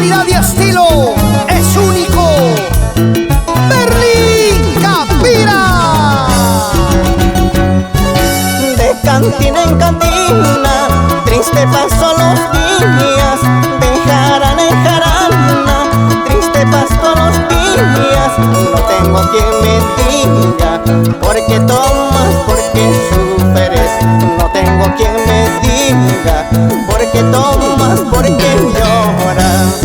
calidad y estilo es único. Berlín Capira. De cantina en cantina, triste pasó los días, de jarana en jarana, triste pasó los días. No tengo quien me diga, ¿por qué tomas? ¿Por qué sufres? No tengo quien me diga, ¿por qué tomas? ¿Por qué lloras?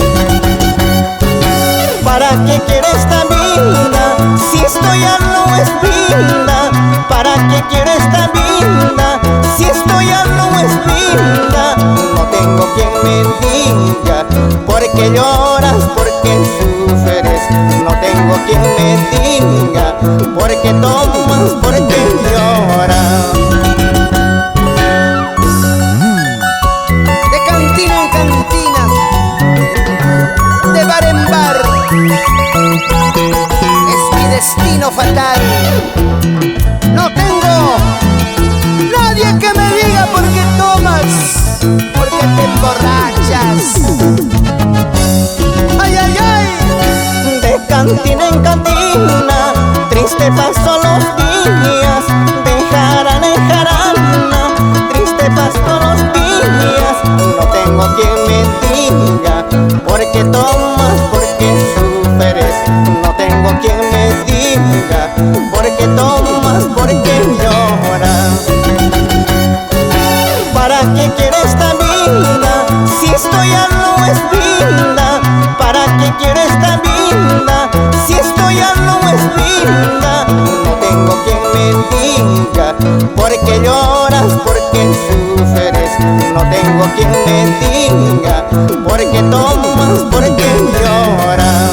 ¿Para qué quiero esta vida si esto ya no es vida? ¿Para qué quiero esta vida si esto ya no es vida? No tengo quien me diga, ¿por qué lloras? ¿Por qué sufres? No tengo quien me diga, ¿por qué tomas? ¿Por qué lloras? De cantina en cantina, de bar en bar, es mi destino fatal. No tengo nadie que me diga por qué tomas, por qué te emborrachas. Ay, ay, ay. De cantina en cantina, triste pasó los días, de jarana en jarana, triste pasó los días. No tengo quien me diga, ¿por qué tomas? ¿Por qué sufres? No tengo quien me diga, ¿por qué tomas? ¿Por qué lloras? ¿Para qué quiero esta vida si esto ya no es vida? ¿Para qué quiero esta vida si esto ya no es vida? No tengo quien me diga, ¿por qué lloras? ¿Por qué sufres? No tengo quien me diga, ¿por qué tomas? ¿Por qué lloras?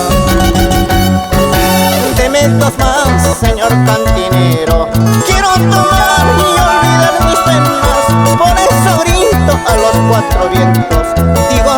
Deme dos más, señor cantinero, quiero tomar y olvidar mis penas. Por eso grito a los cuatro vientos, digo